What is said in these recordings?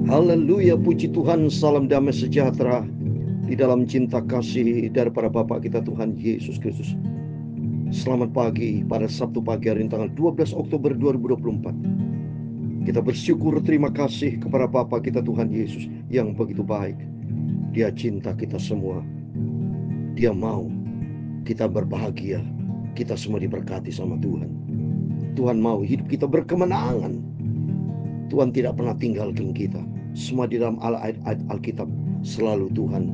Haleluya, puji Tuhan, salam damai sejahtera di dalam cinta kasih daripada Bapa kita Tuhan Yesus Kristus. Selamat pagi pada Sabtu pagi hari ini tanggal 12 Oktober 2024. Kita bersyukur, terima kasih kepada Bapa kita Tuhan Yesus yang begitu baik. Dia cinta kita semua. Dia mau kita berbahagia. Kita semua diberkati sama Tuhan. Tuhan mau hidup kita berkemenangan. Tuhan tidak pernah tinggalkan kita. Semua di dalam ayat-ayat Alkitab selalu Tuhan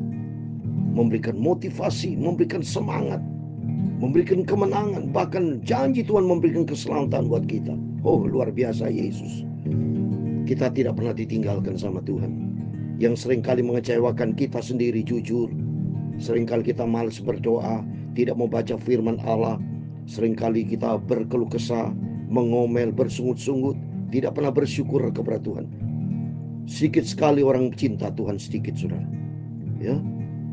memberikan motivasi, memberikan semangat, memberikan kemenangan, bahkan janji Tuhan memberikan keselamatan buat kita. Oh, luar biasa Yesus. Kita tidak pernah ditinggalkan sama Tuhan. Yang seringkali mengecewakan kita sendiri, jujur. Seringkali kita malas berdoa, tidak mau baca firman Allah. Seringkali kita berkeluh kesah, mengomel, bersungut-sungut, tidak pernah bersyukur kepada Tuhan. Sedikit sekali orang cinta Tuhan, sedikit saudara. Ya,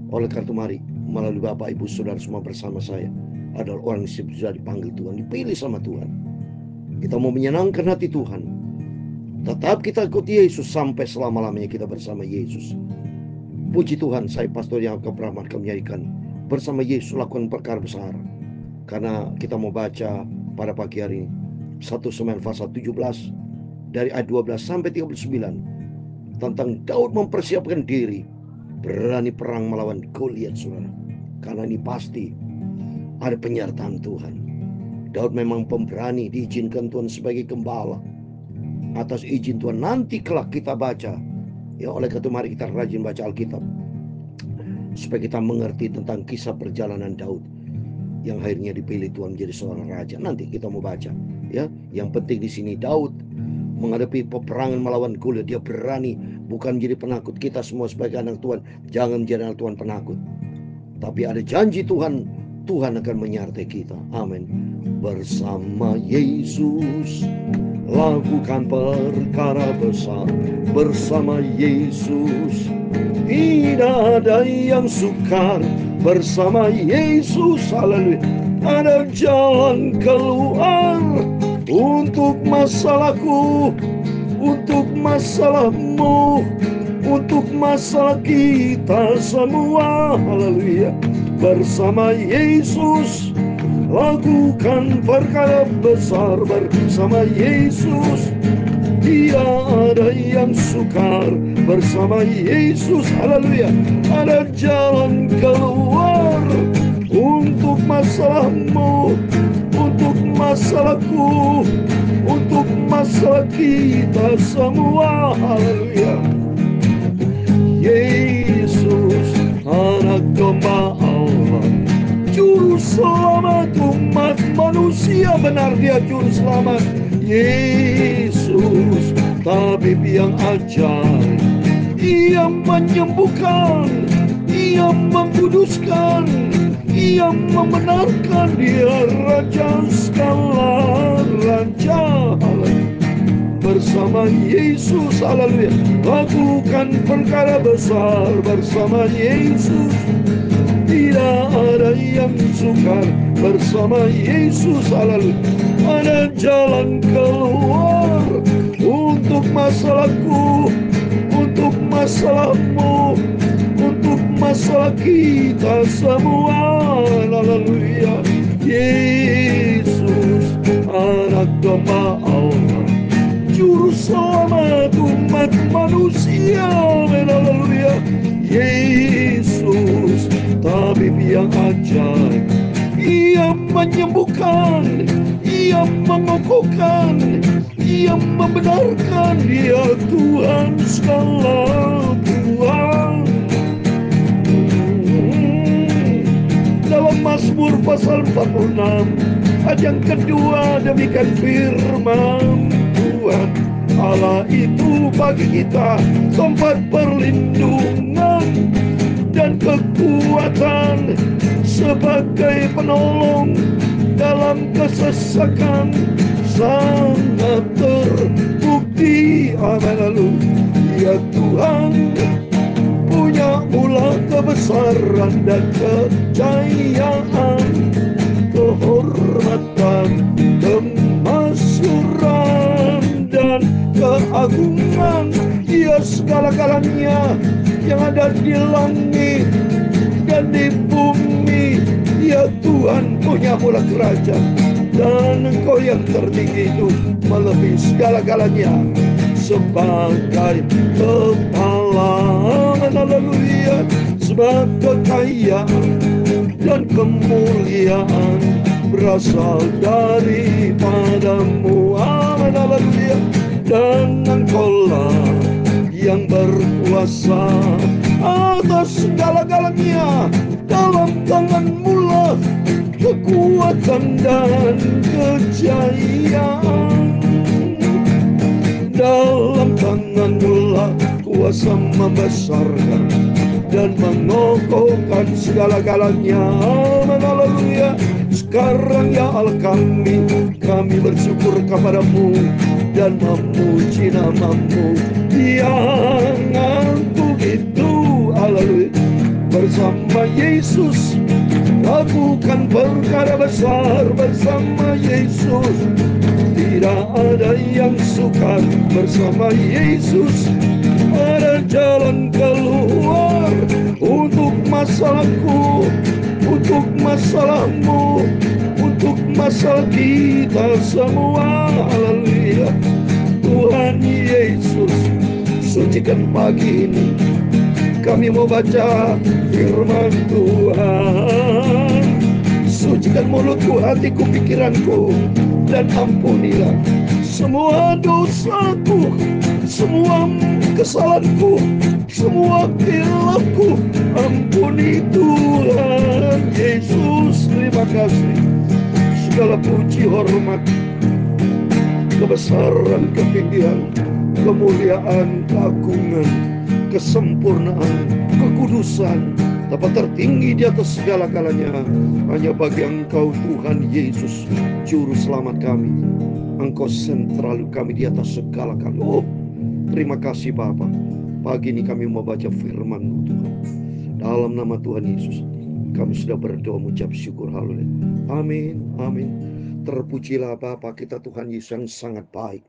oleh karena itu mari melalui Bapak Ibu Saudara semua bersama saya adalah orang yang sudah dipanggil Tuhan, dipilih sama Tuhan. Kita mau menyenangkan hati Tuhan. Tetap kita ikut Yesus sampai selama-lamanya kita bersama Yesus. Puji Tuhan, saya Pastor yang Abraham akan menyanyikan bersama Yesus lakukan perkara besar. Karena kita mau baca pada pagi hari ini 1 Samuel pasal 17 dari ayat 12 sampai 39 tentang Daud mempersiapkan diri berani perang melawan Goliat, saudara. Karena ini pasti ada penyertaan Tuhan. Daud memang pemberani, diizinkan Tuhan sebagai gembala. Atas izin Tuhan nanti kelak kita baca. Ya, oleh karena itu mari kita rajin baca Alkitab supaya kita mengerti tentang kisah perjalanan Daud yang akhirnya dipilih Tuhan menjadi seorang raja. Nanti kita mau baca. Ya, yang penting di sini Daud menghadapi peperangan melawan Goliat, dia berani, bukan menjadi penakut. Kita semua sebagai anak Tuhan jangan menjadi anak Tuhan penakut, tapi ada janji Tuhan, Tuhan akan menyertai kita. Amin. Bersama Yesus lakukan perkara besar. Bersama Yesus tidak ada yang sukar. Bersama Yesus, haleluya, ada jalan keluar untuk masalahku, untuk masalahmu, untuk masalah kita semua. Haleluya. Bersama Yesus lakukan perkara besar. Bersama Yesus tidak ada yang sukar. Bersama Yesus, haleluya, ada jalan keluar untuk masalahmu, untuk masalahku, untuk masalah kita semua. Haleluya. Yesus, anak domba Allah, juru selamat umat manusia, benar dia juru selamat. Yesus, tabib yang ajaib, ia menyembuhkan, ia mengkuduskan, ia membenarkan, dia Raja segala raja. Bersama Yesus, haleluya, lakukan perkara besar. Bersama Yesus tidak ada yang sukar. Bersama Yesus, haleluya, ada jalan keluar untuk masalahku, untuk masalahmu, untuk masalah kita semua. Haleluya. Yesus, anak domba Allah, juru selamat umat manusia. Haleluya. Yesus, tabib yang ajaib, ia menyembuhkan, ia mengokohkan, ia membenarkan, dia Tuhan segala Tuhan. Dalam Mazmur pasal 46 ayat yang kedua demikian firman Tuhan, Allah itu bagi kita tempat perlindungan dan kekuatan, sebagai penolong dalam kesesakan, sangat terbukti. Amin. Ya Tuhan punya ulah kebesaran dan kejayaan, kehormatan, kemasyuran dan keagungan. Ia atas segala-galanya yang ada di langit dan di bumi. Ya Tuhan, punya mula kerajaan, dan Engkau yang tertinggi itu melebihi segala-galanya sebagai kepala. Haleluya. Sebab kekayaan dan kemuliaan berasal daripadamu. Amin. Haleluya. Dan Engkaulah yang berkuasa atas segala-galanya. Dalam tangan-Mu lah kekuatan dan kejayaan. Dalam tangan-Mu lah kuasa membesarkan dan mengokohkan segala-galanya. Amin. Haleluya. Sekarang ya Allah, kami bersyukur kepadamu dan memuji nama-Mu yang begitu. Haleluya. Bersama Yesus lakukan perkara besar. Bersama Yesus tidak ada yang sukar. Bersama Yesus ada jalan keluar untuk masalahku, untuk masalahmu, untuk masalah kita semua. Haleluya. Tuhan Yesus, sucikan pagi ini kami mau baca firman Tuhan. Sucikan mulutku, hatiku, pikiranku, dan ampunilah semua dosaku, semua kesalahanku, semua khilafku. Ampuni Tuhan Yesus. Terima kasih. Segala puji, hormat, kebesaran, ketinggian, kemuliaan, keagungan, kesempurnaan, kekudusan dapat tertinggi di atas segala-galanya hanya bagi Engkau Tuhan Yesus, Juru Selamat kami. Engkau sentral kami di atas segala-galanya. Oh, terima kasih Bapa. Pagi ini kami mau baca firman Tuhan. Dalam nama Tuhan Yesus kami sudah berdoa mengucap syukur. Haleluya. Amin. Amin. Terpujilah Bapa kita Tuhan Yesus yang sangat baik.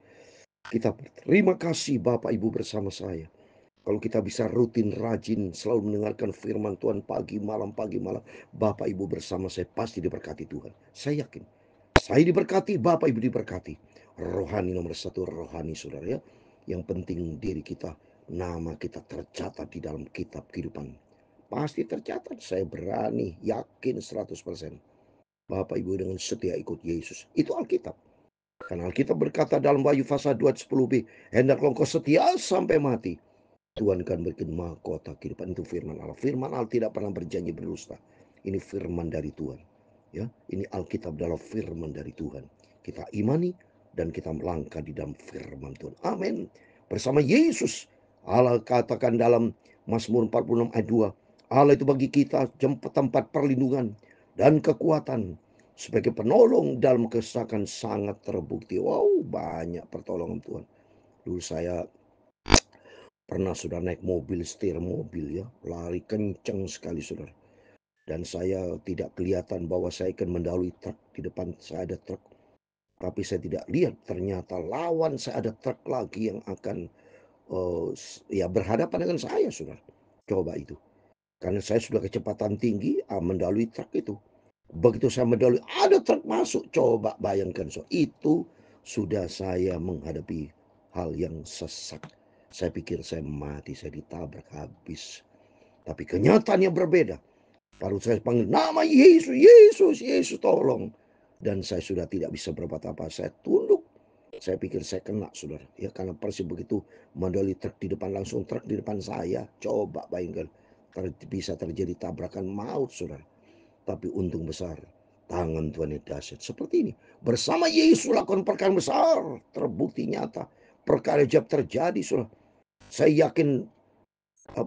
Kita berterima kasih Bapak Ibu bersama saya. Kalau kita bisa rutin, rajin, selalu mendengarkan firman Tuhan pagi malam, Bapak Ibu bersama saya pasti diberkati Tuhan. Saya yakin. Saya diberkati, Bapak Ibu diberkati. Rohani nomor 1, rohani saudara ya. Yang penting diri kita, nama kita tercatat di dalam kitab kehidupan. Pasti tercatat, saya berani, yakin 100%. Bapak Ibu dengan setia ikut Yesus. Itu Alkitab. Karena Alkitab berkata dalam Wahyu pasal 2 ayat 10b, hendaklah engkau setia sampai mati. Tuhan akan berikan mahkota kehidupan. Itu firman Allah. Firman Allah tidak pernah berjanji berdusta. Ini firman dari Tuhan. Ya, ini Alkitab adalah firman dari Tuhan. Kita imani dan kita melangkah di dalam firman Tuhan. Amin. Bersama Yesus. Allah katakan dalam Mazmur 46 ayat 2. Allah itu bagi kita tempat perlindungan dan kekuatan. Sebagai penolong dalam kesesakan sangat terbukti. Wow, banyak pertolongan Tuhan. Dulu saya pernah sudah naik mobil, setir mobil ya, lari kencang sekali saudara. Dan saya tidak kelihatan bahwa saya akan mendahului truk. Di depan saya ada truk. Tapi saya tidak lihat ternyata lawan saya ada truk lagi yang akan ya berhadapan dengan saya saudara. Coba itu. Karena saya sudah kecepatan tinggi mendahului truk itu. Begitu saya mendahului ada truk masuk. Coba bayangkan so, itu sudah saya menghadapi hal yang sesak. Saya pikir saya mati, saya ditabrak habis. Tapi kenyataannya berbeda. Baru saya panggil nama Yesus, Yesus, Yesus tolong. Dan saya sudah tidak bisa berbuat apa. Saya tunduk. Saya pikir saya kena saudara. Ya karena persis begitu mendahului truk di depan, langsung truk di depan saya. Coba bayangkan. Bisa terjadi tabrakan maut saudara. Tapi untung besar. Tangan Tuhan yang dahsyat. Seperti ini. Bersama Yesus lakukan perkara besar. Terbukti nyata. Perkara ajaib terjadi saudara. Saya yakin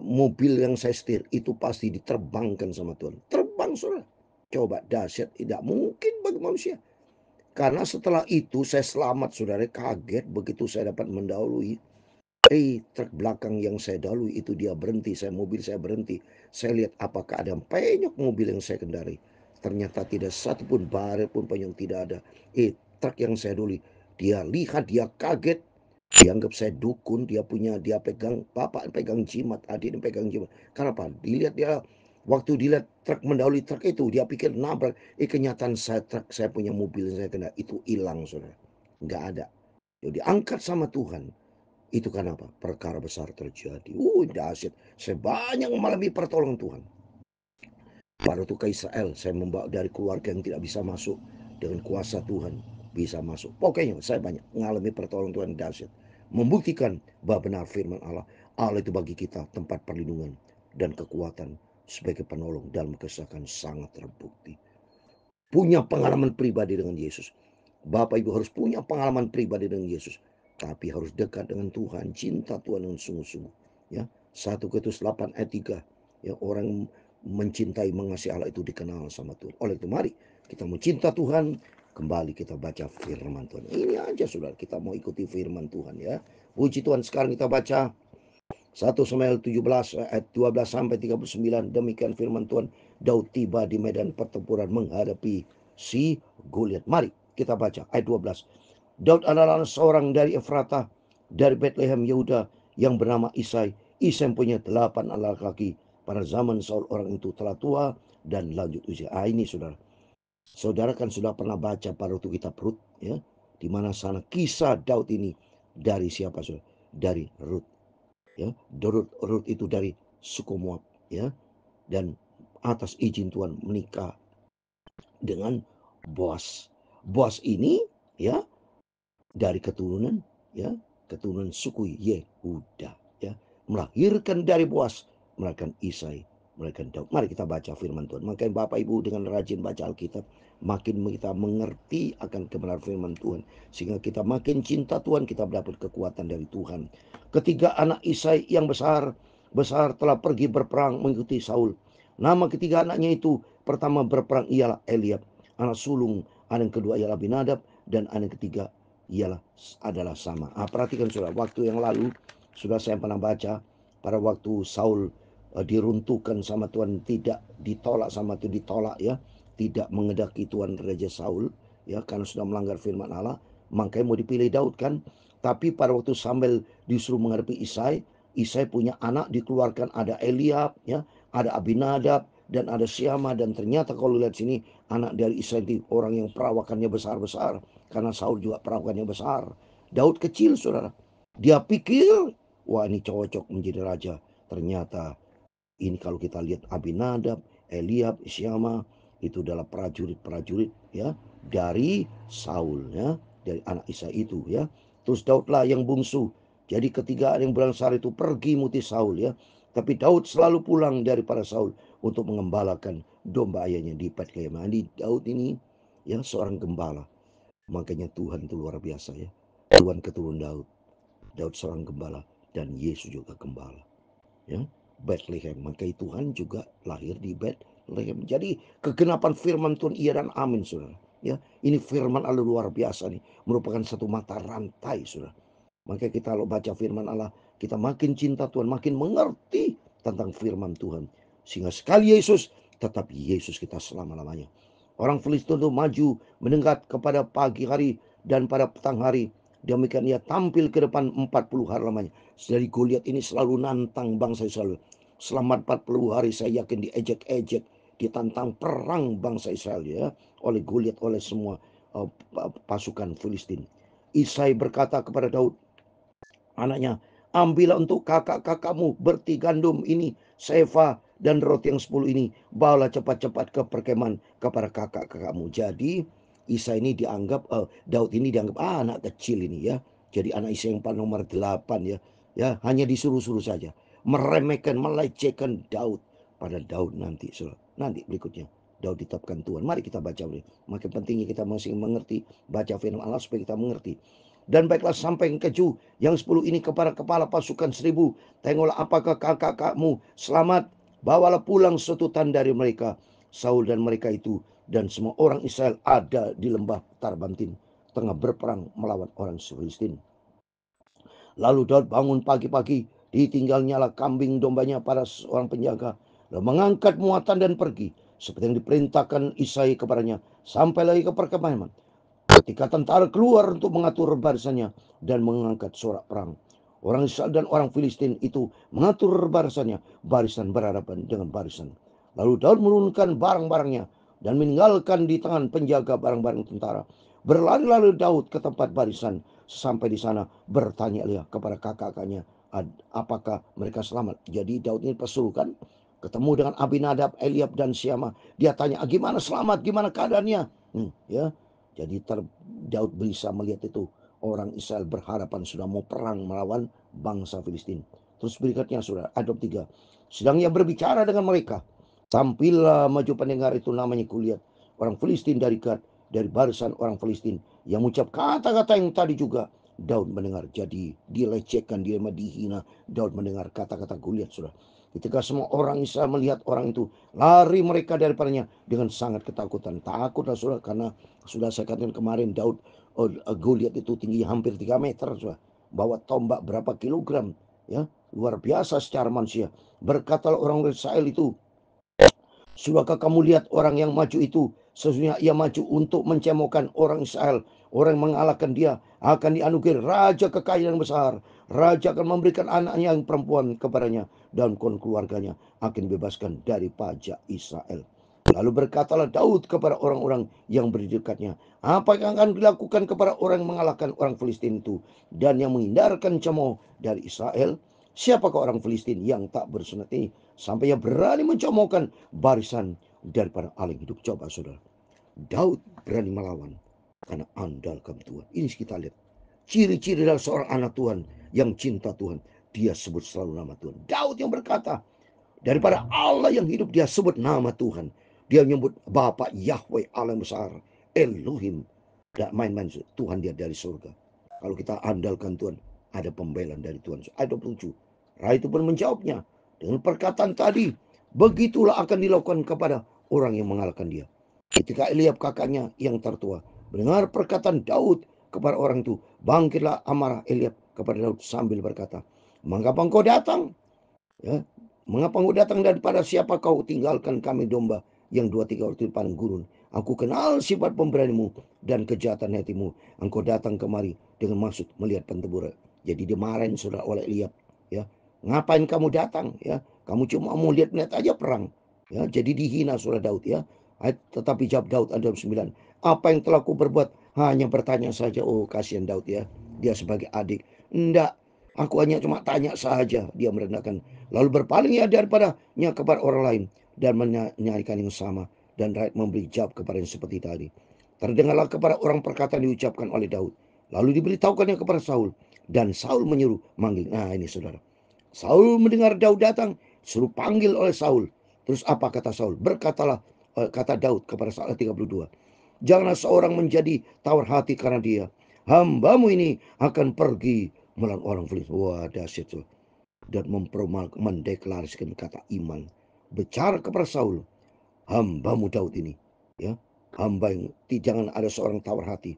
mobil yang saya setir itu pasti diterbangkan sama Tuhan. Terbang saudara. Coba dahsyat, tidak mungkin bagi manusia. Karena setelah itu saya selamat saudara, kaget begitu saya dapat mendahului. Truk belakang yang saya dahului itu dia berhenti, mobil saya berhenti. Saya lihat apakah ada yang penyok mobil yang saya kendari. Ternyata tidak satu pun baret pun penyok, tidak ada. Truk yang saya dahului, dia lihat, dia kaget. Dianggap saya dukun, dia pegang, bapak pegang jimat, adik pegang jimat. Kenapa? Dilihat dia, waktu dilihat truk mendahului truk itu, dia pikir nabrak. Kenyataan truk saya punya mobil, saya kena, itu hilang, saudara. Nggak ada. Jadi angkat sama Tuhan. Itu kenapa? Perkara besar terjadi. Dahsyat. Saya banyak mengalami pertolongan Tuhan. Baru itu ke Israel, saya membawa dari keluarga yang tidak bisa masuk, dengan kuasa Tuhan bisa masuk. Pokoknya saya banyak mengalami pertolongan Tuhan dahsyat. Membuktikan bahwa benar firman Allah. Allah itu bagi kita tempat perlindungan dan kekuatan sebagai penolong dalam kesesakan sangat terbukti. Punya pengalaman pribadi dengan Yesus. Bapak Ibu harus punya pengalaman pribadi dengan Yesus. Tapi harus dekat dengan Tuhan, cinta Tuhan dengan sungguh-sungguh. Ya, 1 Korintus 8 ayat 3. Ya, orang mencintai mengasihi Allah itu dikenal sama Tuhan. Oleh itu mari kita mencinta Tuhan, kembali kita baca firman Tuhan. Ini aja saudara, kita mau ikuti firman Tuhan ya. Puji Tuhan, sekarang kita baca 1 Samuel 17 ayat 12 sampai 39. Demikian firman Tuhan. Daud tiba di medan pertempuran menghadapi si Goliat. Mari kita baca ayat 12. Daud adalah seorang dari Efrata, dari Bethlehem Yehuda, yang bernama Isai. Isai punya 8 anak laki. Pada zaman Saul orang itu telah tua dan lanjut usia. Ini saudara. Saudara kan sudah pernah baca pada waktu kita Rut, ya, di mana sana kisah Daud ini dari siapa saudara? Dari Rut. Ya, Rut itu dari suku Moab, ya, dan atas izin Tuhan menikah dengan Boas. Boas ini, ya, dari keturunan, ya, keturunan suku Yehuda, ya, melahirkan dari Boas, melahirkan Isai, melahirkan Daud. Mari kita baca firman Tuhan. Makin Bapak Ibu dengan rajin baca Alkitab, makin kita mengerti akan kebenaran firman Tuhan, sehingga kita makin cinta Tuhan, kita mendapat kekuatan dari Tuhan. Ketiga anak Isai yang besar telah pergi berperang mengikuti Saul. Nama ketiga anaknya itu, pertama berperang ialah Eliab, anak sulung, anak kedua ialah Abinadab, dan anak ketiga adalah sama. Perhatikan saudara, waktu yang lalu sudah saya pernah baca pada waktu Saul diruntuhkan sama Tuhan, tidak ditolak sama Tuhan, ditolak ya, tidak mengedaki Tuhan Raja Saul ya, karena sudah melanggar firman Allah. Makanya mau dipilih Daud kan. Tapi pada waktu Samuel disuruh menghadapi Isai, Isai punya anak dikeluarkan, ada Eliab ya, ada Abinadab dan ada Syama. Dan ternyata kalau lihat sini, anak dari Isai itu orang yang perawakannya besar-besar, karena Saul juga perawakannya besar. Daud kecil saudara. Dia pikir, wah ini cocok menjadi raja. Ternyata ini kalau kita lihat Abinadab, Eliab, Syama, itu adalah prajurit-prajurit ya dari Saul ya, dari anak Isai itu ya. Terus Daudlah yang bungsu. Jadi ketiga yang berangsar itu pergi muti Saul ya. Tapi Daud selalu pulang daripada Saul untuk mengembalakan domba ayahnya di Bethlehem. Jadi Daud ini ya seorang gembala. Makanya Tuhan itu luar biasa ya. Tuhan keturunan Daud. Daud seorang gembala dan Yesus juga gembala. Ya, Bethlehem. Makanya Tuhan juga lahir di Bethlehem. Jadi kegenapan firman Tuhan iya dan amin saudara. Ya, ini firman Allah luar biasa nih. Merupakan satu mata rantai saudara. Makanya kita kalau baca firman Allah, kita makin cinta Tuhan, makin mengerti tentang firman Tuhan. Sehingga sekali Yesus, tetap Yesus kita selama-lamanya. Orang Filistin itu maju mendekat kepada pagi hari dan pada petang hari. Demikian ia tampil ke depan 40 hari lamanya. Dari Goliat ini selalu nantang bangsa Israel. Selama 40 hari saya yakin diejek-ejek, ditantang perang bangsa Israel ya, oleh Goliat, oleh semua pasukan Filistin. Isai berkata kepada Daud, anaknya, ambillah untuk kakak-kakakmu berti gandum ini, sefa dan roti yang 10 ini. Bawalah cepat-cepat ke perkemahan kepada kakak-kakakmu. Jadi Isa ini dianggap, Daud ini dianggap anak kecil ini ya. Jadi anak Isa yang nomor 8 ya. Ya, hanya disuruh-suruh saja. Meremehkan, melecehkan Daud. Pada Daud nanti, nanti berikutnya. Daud ditetapkan Tuhan. Mari kita baca. Makin pentingnya kita masih mengerti. Baca firman Allah supaya kita mengerti. Dan baiklah sampai yang keju, yang 10 ini kepada kepala pasukan 1000. Tengoklah apakah kakak-kakakmu selamat. Bawalah pulang setutan dari mereka. Saul dan mereka itu dan semua orang Israel ada di lembah Tarbantin, tengah berperang melawan orang Filistin. Lalu Daud bangun pagi-pagi, ditinggalnyalah kambing dombanya pada seorang penjaga, lalu mengangkat muatan dan pergi, seperti yang diperintahkan Isai kepadanya, sampai lagi ke perkemahan. Ketika tentara keluar untuk mengatur barisannya dan mengangkat sorak perang, orang Israel dan orang Filistin itu mengatur barisannya, barisan berhadapan dengan barisan. Lalu Daud menurunkan barang-barangnya dan meninggalkan di tangan penjaga barang-barang tentara. Berlari-lari Daud ke tempat barisan. Sampai di sana bertanya dia kepada kakak-kakaknya, apakah mereka selamat. Jadi Daud ini pasurukan, ketemu dengan Abinadab, Eliab dan Syama. Dia tanya, gimana selamat, gimana keadaannya? Ya, jadi Daud bisa melihat itu orang Israel berhadapan sudah mau perang melawan bangsa Filistin. Terus berikutnya sudah adab 3. Sedang ia berbicara dengan mereka, tampillah maju pendengar itu namanya kulihat orang Filistin dari Gad, dari barisan orang Filistin yang mengucap kata-kata yang tadi juga Daud mendengar. Jadi dilecehkan, dia dihina. Daud mendengar kata-kata Goliat sudah. Ketika semua orang Israel melihat orang itu, lari mereka daripadanya dengan sangat ketakutan. Takutlah sudah, karena sudah saya katakan kemarin Daud, Goliat itu tinggi hampir 3 meter sudah. Bawa tombak berapa kilogram, ya, luar biasa secara manusia. Berkatalah orang Israel itu, sudahkah kamu lihat orang yang maju itu? Sesungguhnya ia maju untuk mencemoohkan orang Israel. Orang yang mengalahkan dia akan dianugerahi raja kekayaan besar. Raja akan memberikan anaknya yang perempuan kepadanya, dan keluarganya akan dibebaskan dari pajak Israel. Lalu berkatalah Daud kepada orang-orang yang berdekatnya, apa yang akan dilakukan kepada orang yang mengalahkan orang Filistin itu dan yang menghindarkan cemooh dari Israel? Siapakah orang Filistin yang tak bersunat ini sampai ia berani mencemoohkan barisan daripada Allah yang hidup? Coba saudara, Daud berani melawan karena andalkan Tuhan. Ini kita lihat ciri-ciri dari seorang anak Tuhan yang cinta Tuhan. Dia sebut selalu nama Tuhan. Daud yang berkata, daripada Allah yang hidup, dia sebut nama Tuhan. Dia menyebut Bapa Yahweh Allah yang besar, Elohim. Tidak main-main, Tuhan dia dari surga. Kalau kita andalkan Tuhan, ada pembelaan dari Tuhan. Ayat 27. Rai itu pun menjawabnya dengan perkataan tadi, begitulah akan dilakukan kepada orang yang mengalahkan dia. Ketika Eliab kakaknya yang tertua mendengar perkataan Daud kepada orang itu, bangkitlah amarah Eliab kepada Daud sambil berkata, mengapa engkau datang? Ya, mengapa engkau datang daripada siapa kau tinggalkan kami domba yang 2-3 waktu di padang gurun? Aku kenal sifat pemberanimu dan kejahatan hatimu. Engkau datang kemari dengan maksud melihat pentemburan. Jadi dimarahin sudah oleh Eliab. Ya, ngapain kamu datang? Ya, kamu cuma mau lihat-lihat aja perang. Ya, jadi dihina sudah Daud ya. Tetapi jawab Daud ayat 9. Apa yang telah ku berbuat? Hanya bertanya saja. Oh, kasihan Daud ya. Dia sebagai adik. Enggak, aku hanya cuma tanya saja. Dia merendahkan. Lalu berpaling ia daripadanya kepada orang lain dan menyanyikan yang sama. Dan rakyat memberi jawab kepada yang seperti tadi. Terdengarlah kepada orang perkataan diucapkan oleh Daud. Lalu diberitahukannya kepada Saul. Dan Saul menyuruh manggil. Nah ini saudara. Saul mendengar Daud datang, suruh panggil oleh Saul. Terus apa kata Saul? Berkatalah kata Daud kepada Saul 32. Janganlah seorang menjadi tawar hati karena dia. Hambamu ini akan pergi melawan orang Filistin. Wah, dahsyat tuh. Dan mendeklarasikan kata iman. Bicara kepada Saul, hambamu Daud ini, ya, hamba yang jangan ada seorang tawar hati.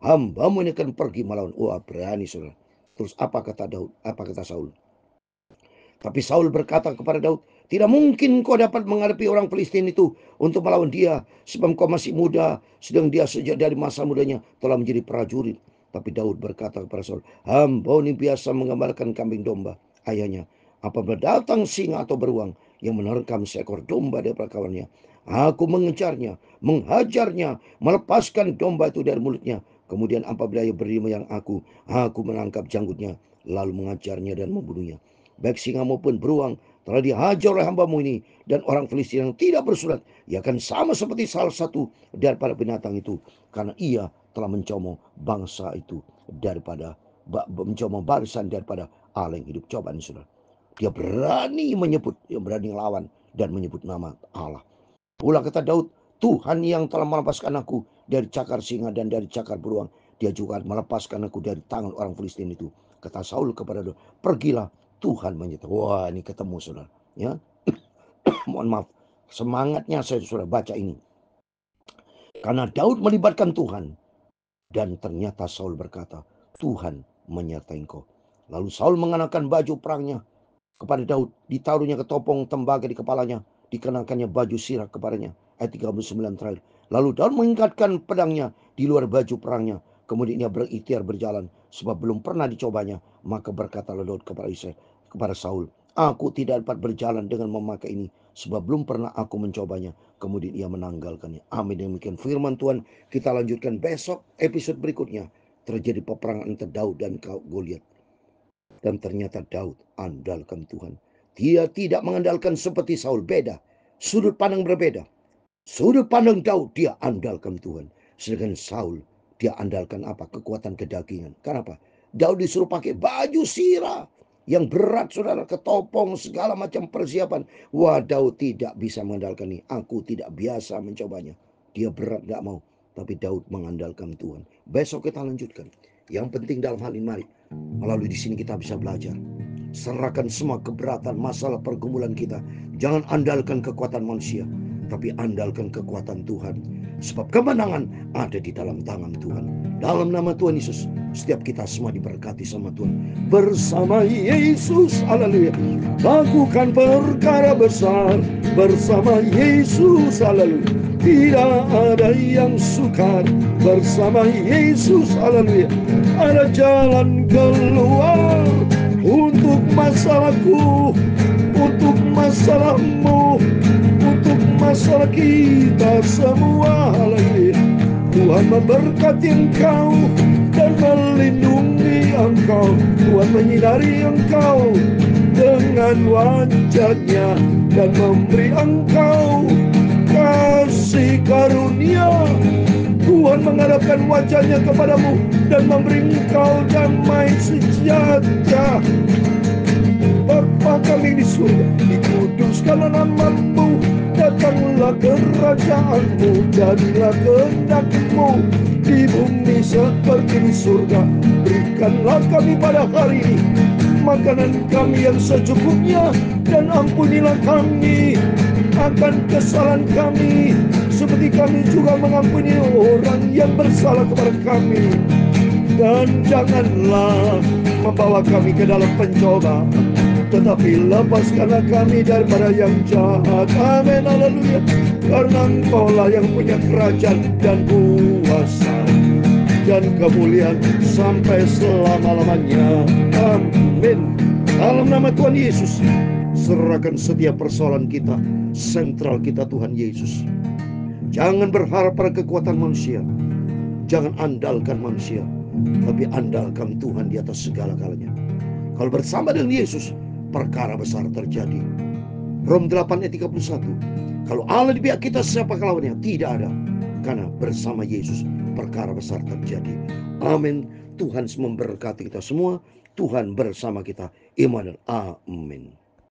Hambamu ini akan pergi melawan. Wah, berani saudara. Terus apa kata Daud? Apa kata Saul? Tapi Saul berkata kepada Daud, tidak mungkin kau dapat menghadapi orang Filistin itu untuk melawan dia, sebab kau masih muda, sedang dia sejak dari masa mudanya telah menjadi prajurit. Tapi Daud berkata kepada Saul, hamba ini biasa mengembalakan kambing domba ayahnya. Apabila datang singa atau beruang yang menerkam seekor domba daripada kawannya, aku mengejarnya, menghajarnya, melepaskan domba itu dari mulutnya. Kemudian apabila ia berdiri yang aku menangkap janggutnya, lalu mengajarnya dan membunuhnya. Baik singa maupun beruang telah dihajar oleh hambamu ini, dan orang Filistin yang tidak bersurat, ia akan sama seperti salah satu daripada binatang itu, karena ia telah mencomong bangsa itu daripada mencomong barisan daripada Allah yang hidup. Coba nih saudara, dia berani menyebut, dia berani melawan dan menyebut nama Allah. Pula kata Daud, Tuhan yang telah melepaskan aku dari cakar singa dan dari cakar beruang, dia juga melepaskan aku dari tangan orang Filistin itu. Kata Saul kepada Daud, pergilah, Tuhan menyertai. Wah, ini ketemu saudara. Ya, mohon maaf, semangatnya saya sudah baca ini. Karena Daud melibatkan Tuhan. Dan ternyata Saul berkata, Tuhan menyertai engkau. Lalu Saul mengenakan baju perangnya kepada Daud, ditaruhnya ketopong tembaga di kepalanya, dikenakannya baju sirah kepadanya. Ayat 39 terakhir. Lalu Daud mengangkatkan pedangnya, di luar baju perangnya. Kemudian ia berikhtiar berjalan sebab belum pernah dicobanya. Maka berkatalah Daud kepada Saul, aku tidak dapat berjalan dengan memakai ini sebab belum pernah aku mencobanya. Kemudian ia menanggalkannya. Amin. Demikian firman Tuhan. Kita lanjutkan besok episode berikutnya. Terjadi peperangan antara Daud dan Goliat. Dan ternyata Daud andalkan Tuhan. Dia tidak mengandalkan seperti Saul. Beda. Sudut pandang berbeda. Sudut pandang Daud, dia andalkan Tuhan. Sedangkan Saul, dia andalkan apa? Kekuatan kedagingan. Kenapa? Daud disuruh pakai baju sirah yang berat, saudara, ketopong, segala macam persiapan. Wah, Daud tidak bisa mengandalkan ini. Aku tidak biasa mencobanya. Dia berat, gak mau. Tapi Daud mengandalkan Tuhan. Besok kita lanjutkan. Yang penting dalam hal ini, mari. Melalui di sini kita bisa belajar. Serahkan semua keberatan, masalah, pergumulan kita. Jangan andalkan kekuatan manusia, tapi andalkan kekuatan Tuhan. Sebab kemenangan ada di dalam tangan Tuhan. Dalam nama Tuhan Yesus, setiap kita semua diberkati sama Tuhan. Bersama Yesus, haleluya, lakukan perkara besar. Bersama Yesus, haleluya, tidak ada yang sukar. Bersama Yesus, haleluya, ada jalan keluar. Untuk masalahku, untuk masalahmu, untuk masalah kita semua, haleluya. Tuhan memberkati engkau dan melindungi engkau. Tuhan menyinari engkau dengan wajah-Nya dan memberi engkau kasih karunia. Tuhan menghadapkan wajah-Nya kepadamu dan memberi engkau damai sejahtera. Bapa kami di surga, dikuduskanlah nama-Mu, datanglah kerajaan-Mu, jadilah kehendak-Mu di bumi seperti di surga. Berikanlah kami pada hari ini makanan kami yang secukupnya, dan ampunilah kami akan kesalahan kami, seperti kami juga mengampuni orang yang bersalah kepada kami. Dan janganlah membawa kami ke dalam pencobaan, tetapi lepaskanlah kami daripada yang jahat. Amin, haleluya. Karena Engkaulah yang punya kerajaan dan kuasa dan kemuliaan sampai selama-lamanya. Amin. Dalam nama Tuhan Yesus, serahkan setiap persoalan kita, sentral kita Tuhan Yesus. Jangan berharap pada kekuatan manusia. Jangan andalkan manusia, tapi andalkan Tuhan di atas segala-galanya. Kalau bersama dengan Yesus, perkara besar terjadi. Rom 8 ayat 31. Kalau Allah di pihak kita, siapa lawannya? Tidak ada. Karena bersama Yesus perkara besar terjadi. Amin. Tuhan memberkati kita semua. Tuhan bersama kita. Immanuel. Amin.